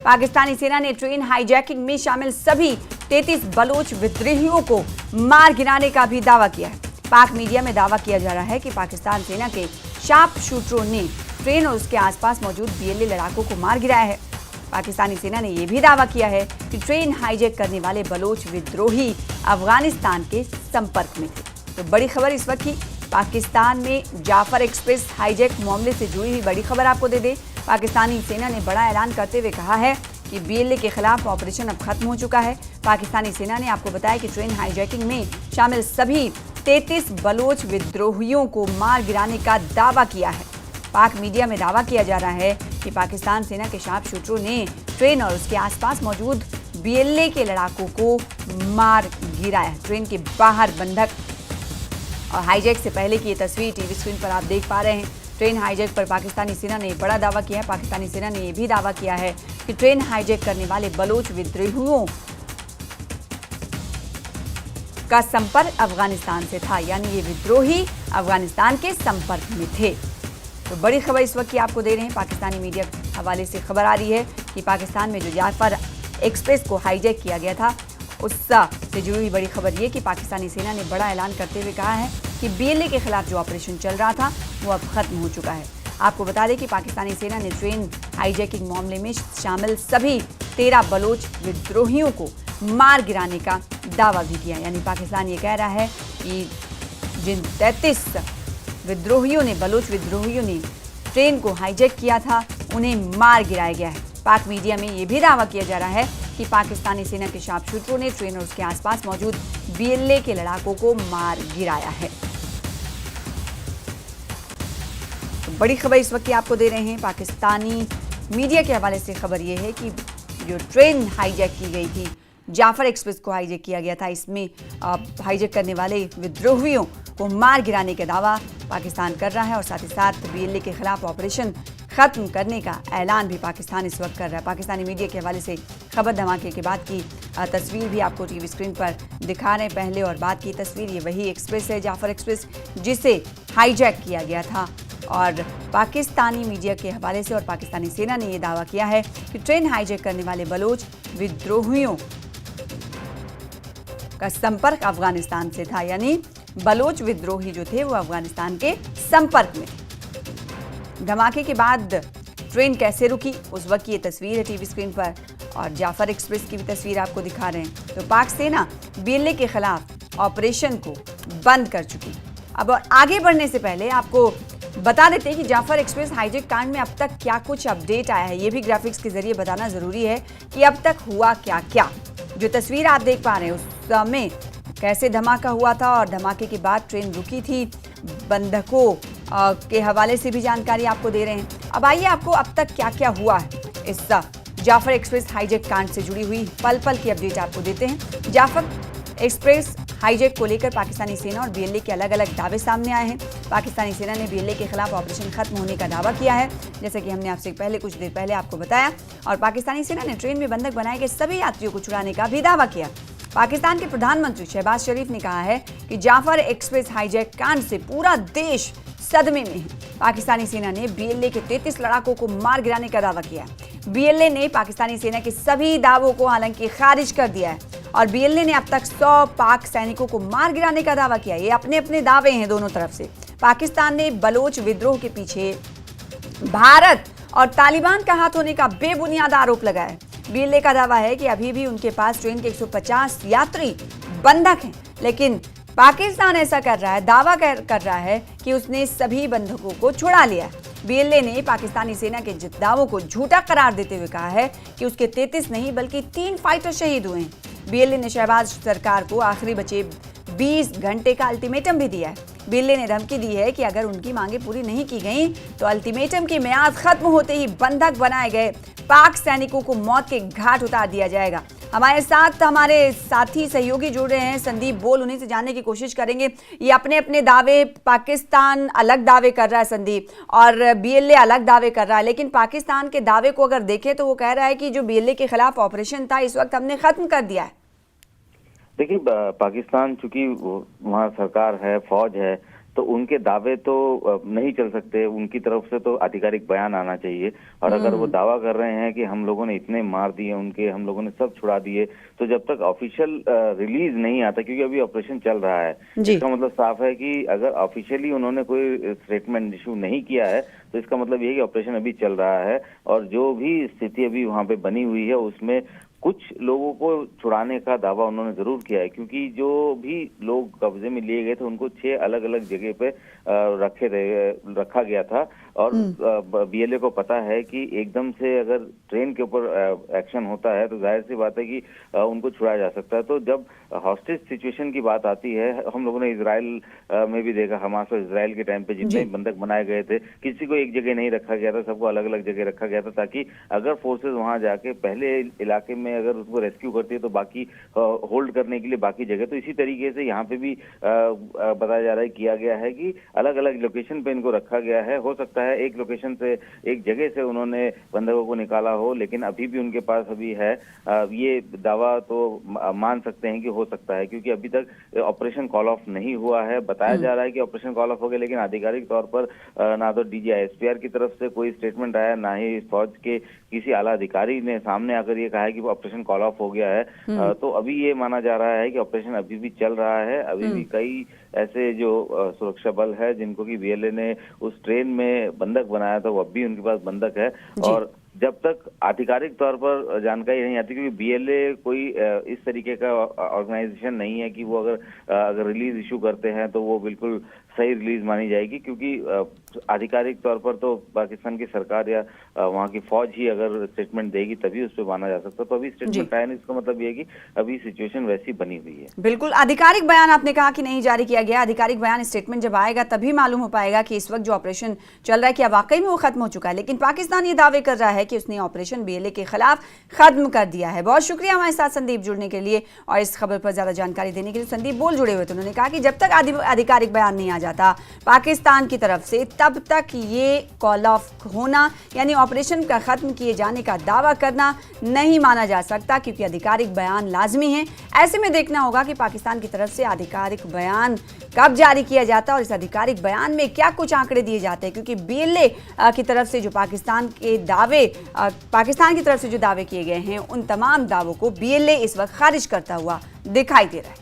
पाकिस्तानी सेना ने train hijacking में शामिल सभी 33 बलोच विद्रोहियों को मार गिराने का भी दावा किया है। पाक मीडिया में दावा किया जा रहा है कि पाकिस्तान सेना के शार्प शूटरों ने ट्रेन और उसके आसपास मौजूद बीएलए लड़ाकों को मार गिराया है। पाकिस्तानी सेना ने यह भी दावा किया है कि ट्रेन हाईजैक करने वाले बलोच विद्रोही अफगानिस्तान के संपर्क में थे। तो बड़ी खबर इस वक्त की पाकिस्तान में जाफर एक्सप्रेस हाईजैक मामले से जुड़ी हुई बड़ी खबर आपको दे दे। पाकिस्तानी सेना ने बड़ा ऐलान करते हुए कहा है कि बीएलए के खिलाफ ऑपरेशन अब खत्म हो चुका है। पाकिस्तानी सेना ने आपको बताया कि ट्रेन हाईजैकिंग में शामिल सभी 33 बलोच विद्रोहियों को मार गिराने का दावा किया है। पाक मीडिया में दावा किया जा रहा है कि पाकिस्तान सेना के शार्प शूटरों ने ट्रेन और उसके आसपास मौजूद बीएलए के लड़ाकों को मार गिराया। ट्रेन के बाहर बंधक और हाईजैक से पहले की ये तस्वीर टीवी स्क्रीन पर आप देख पा रहे हैं। ट्रेन हाईजैक पर पाकिस्तानी सेना ने बड़ा दावा किया है। पाकिस्तानी सेना ने यह भी दावा किया है कि ट्रेन हाईजैक करने वाले बलोच विद्रोहियों का संपर्क अफगानिस्तान से था, यानी ये विद्रोही अफगानिस्तान के संपर्क में थे। तो बड़ी खबर इस वक्त की आपको दे रहे हैं। पाकिस्तानी मीडिया के हवाले से खबर आ रही है कि पाकिस्तान में जो जाफर एक्सप्रेस को हाईजैक किया गया था उससे जुड़ी हुई बड़ी खबर ये कि पाकिस्तानी सेना ने बड़ा ऐलान करते हुए कहा है कि बीएलए के खिलाफ जो ऑपरेशन चल रहा था वो अब खत्म हो चुका है। आपको बता दें कि पाकिस्तानी सेना ने ट्रेन हाईजैकिंग मामले में शामिल सभी 13 बलोच विद्रोहियों को मार गिराने का दावा भी किया। यानी पाकिस्तान ये कह रहा है कि जिन 33 बलोच विद्रोहियों ने ट्रेन को हाईजैक किया था उन्हें मार गिराया गया है। पाक मीडिया में ये भी दावा किया जा रहा है कि पाकिस्तानी सेना के शार्प शूटरों ने ट्रेन और उसके आसपास मौजूद बीएलए के लड़ाकों को मार गिराया है। तो बड़ी खबर इस वक्त की आपको दे रहे हैं। पाकिस्तानी मीडिया के हवाले से खबर यह है कि जो ट्रेन हाईजैक की गई थी, जाफर एक्सप्रेस को हाईजैक किया गया था, इसमें हाईजैक करने वाले विद्रोहियों को मार गिराने का दावा पाकिस्तान कर रहा है और साथ ही साथ बीएलए के खिलाफ ऑपरेशन खत्म करने का ऐलान भी पाकिस्तान इस वक्त कर रहा है। पाकिस्तानी मीडिया के हवाले से खबर धमाके के बाद की तस्वीर भी आपको टीवी स्क्रीन पर दिखा रहे हैं। पहले और बाद की तस्वीर ये वही एक्सप्रेस है, जाफर एक्सप्रेस, जिसे हाईजैक किया गया था। और पाकिस्तानी मीडिया के हवाले से और पाकिस्तानी सेना ने यह दावा किया है कि ट्रेन हाईजैक करने वाले बलोच विद्रोहियों का संपर्क अफगानिस्तान से था, यानी बलोच विद्रोही जो थे वो अफगानिस्तान के संपर्क में थे। धमाके के बाद ट्रेन कैसे रुकी उस वक्त की ये तस्वीर है टीवी स्क्रीन पर और जाफर एक्सप्रेस की भी तस्वीर आपको दिखा रहे हैं। तो पाक सेना बीएलए के खिलाफ ऑपरेशन को बंद कर चुकी। अब आगे बढ़ने से पहले आपको बता देते हैं कि जाफर एक्सप्रेस हाईजैक कांड में अब तक क्या कुछ अपडेट आया है। ये भी ग्राफिक्स के जरिए बताना जरूरी है कि अब तक हुआ क्या क्या। जो तस्वीर आप देख पा रहे हैं उस समय कैसे धमाका हुआ था और धमाके के बाद ट्रेन रुकी थी, बंधकों के हवाले से भी जानकारी आपको दे रहे हैं। अब आइए आपको अब तक क्या क्या हुआ है इस जाफर एक्सप्रेस हाईजैक कांड से जुड़ी हुई पल पल की अपडेट आपको देते हैं। जाफर एक्सप्रेस हाईजैक को लेकर पाकिस्तानी सेना और बीएलए के अलग अलग दावे सामने आए हैं। पाकिस्तानी सेना ने बीएलए के खिलाफ ऑपरेशन खत्म होने का दावा किया है, जैसे कि हमने आपसे कुछ देर पहले आपको बताया। और पाकिस्तानी सेना ने ट्रेन में बंधक बनाए गए सभी यात्रियों को छुड़ाने का भी दावा किया। पाकिस्तान के प्रधानमंत्री शहबाज शरीफ ने कहा है कि जाफर एक्सप्रेस हाईजैक कांड से पूरा देश सदमे में है। पाकिस्तानी सेना ने बीएलए के 33 लड़ाकों को मार गिराने का दावा किया है। बीएलए ने पाकिस्तानी सेना के सभी दावों को हालांकि खारिज कर दिया है और बीएलए ने अब तक 100 पाक सैनिकों को मार गिराने का दावा किया। ये अपने अपने दावे हैं दोनों तरफ से। पाकिस्तान ने बलोच विद्रोह के पीछे भारत और तालिबान का हाथ होने का बेबुनियाद आरोप लगाया है। बीएलए का दावा है कि अभी भी उनके पास ट्रेन के 150 यात्री बंधक हैं, लेकिन पाकिस्तान ऐसा कर रहा है, दावा कर रहा है कि उसने सभी बंधकों को छुड़ा लिया है। बीएलए ने पाकिस्तानी सेना के दावों को झूठा करार देते हुए कहा है कि उसके 33 नहीं बल्कि 3 फाइटर शहीद हुए हैं। बीएलए ने शहबाज सरकार को आखिरी बचे 20 घंटे का अल्टीमेटम भी दिया है। बीएलए ने धमकी दी है कि अगर उनकी मांगें पूरी नहीं की गई तो अल्टीमेटम की मियाद खत्म होते ही बंधक बनाए गए पाक सैनिकों को मौत के घाट उतार दिया जाएगा। हमारे साथ हमारे साथी सहयोगी जुड़ रहे हैं, संदीप बोल, उन्हीं से जानने की कोशिश करेंगे। ये अपने अपने दावे, पाकिस्तान अलग दावे कर रहा है संदीप, और बीएलए अलग दावे कर रहा है, लेकिन पाकिस्तान के दावे को अगर देखें तो वो कह रहा है कि जो बीएलए के खिलाफ ऑपरेशन था इस वक्त हमने खत्म कर दिया है। देखिए, पाकिस्तान चूंकि वहाँ सरकार है, फौज है, तो उनके दावे तो नहीं चल सकते, उनकी तरफ से तो आधिकारिक बयान आना चाहिए। और अगर वो दावा कर रहे हैं कि हम लोगों ने इतने मार दिए उनके, हम लोगों ने सब छुड़ा दिए, तो जब तक ऑफिशियल रिलीज नहीं आता, क्योंकि अभी ऑपरेशन चल रहा है, इसका मतलब साफ है कि अगर ऑफिशियली उन्होंने कोई स्टेटमेंट इशू नहीं किया है तो इसका मतलब ये है कि ऑपरेशन अभी चल रहा है। और जो भी स्थिति अभी वहां पे बनी हुई है उसमें कुछ लोगों को छुड़ाने का दावा उन्होंने जरूर किया है, क्योंकि जो भी लोग कब्जे में लिए गए थे उनको 6 अलग अलग जगह पे रखा गया था। और बीएलए को पता है कि एकदम से अगर ट्रेन के ऊपर एक्शन होता है तो जाहिर सी बात है कि उनको छुड़ाया जा सकता है। तो जब हॉस्टेज सिचुएशन की बात आती है, हम लोगों ने इजराइल में भी देखा, हमास और इजराइल के टाइम पे जितने बंधक बनाए गए थे, किसी को एक जगह नहीं रखा गया था, सबको अलग अलग जगह रखा गया था, ताकि अगर फोर्सेज वहां जाके पहले इलाके में अगर उसको रेस्क्यू करती है तो बाकी होल्ड करने के लिए बाकी जगह। तो इसी तरीके से यहाँ पे भी बताया जा रहा है, किया गया है कि अलग अलग लोकेशन पे इनको रखा गया है। हो सकता है एक लोकेशन से, एक जगह से उन्होंने बंधकों को निकाला हो, लेकिन अभी भी उनके पास अभी है। ये दावा तो मान सकते हैं कि हो सकता है, क्योंकि अभी तक ऑपरेशन कॉल ऑफ नहीं हुआ है। बताया जा रहा है कि ऑपरेशन कॉल ऑफ हो गया, लेकिन आधिकारिक तौर पर ना तो डीजीआईएसपीआर की तरफ से कोई स्टेटमेंट आया, ना ही फौज के किसी आला अधिकारी ने सामने आकर ये कहा है कि ऑपरेशन कॉल ऑफ हो गया है। तो अभी ये माना जा रहा है कि ऑपरेशन अभी भी चल रहा है। अभी भी कई ऐसे जो सुरक्षा बल है जिनको कि बीएलए ने उस ट्रेन में बंधक बनाया था, वो अब भी उनके पास बंधक है। और जब तक आधिकारिक तौर पर जानकारी नहीं आती, क्योंकि बीएलए कोई इस तरीके का ऑर्गेनाइजेशन नहीं है कि वो अगर रिलीज इशू करते हैं तो वो बिल्कुल सही रिलीज मानी जाएगी, क्योंकि आधिकारिक तौर पर तो पाकिस्तान की सरकार या वहाँ की फौज ही अगर स्टेटमेंट देगी तभी उस पर माना जा सकता। तो अभी स्टेटमेंट आया नहीं, इसका मतलब ये है कि अभी सिचुएशन वैसी बनी हुई है। बिल्कुल, आधिकारिक बयान आपने कहा कि नहीं जारी किया गया। आधिकारिक बयान, स्टेटमेंट जब आएगा तभी मालूम हो पाएगा कि इस वक्त जो ऑपरेशन चल रहा है क्या वाकई में वो खत्म हो चुका है। लेकिन पाकिस्तान ये दावे कर रहा है कि उसने ऑपरेशन बीएलए के खिलाफ खत्म कर दिया है। बहुत शुक्रिया हमारे साथ संदीप जुड़ने के लिए और इस खबर पर ज्यादा जानकारी देने के लिए। संदीप बोल जुड़े हुए थे, उन्होंने कहा कि जब तक आधिकारिक बयान नहीं आ जाता पाकिस्तान की तरफ से, तब तक ये कॉल ऑफ होना यानी ऑपरेशन का खत्म किए जाने का दावा करना नहीं माना जा सकता, क्योंकि आधिकारिक बयान लाजमी है। ऐसे में देखना होगा कि पाकिस्तान की तरफ से आधिकारिक बयान कब जारी किया जाता है और इस आधिकारिक बयान में क्या कुछ आंकड़े दिए जाते हैं, क्योंकि बीएलए की तरफ से जो पाकिस्तान की तरफ से जो दावे किए गए हैं उन तमाम दावों को बीएलए इस वक्त खारिज करता हुआ दिखाई दे रहा है।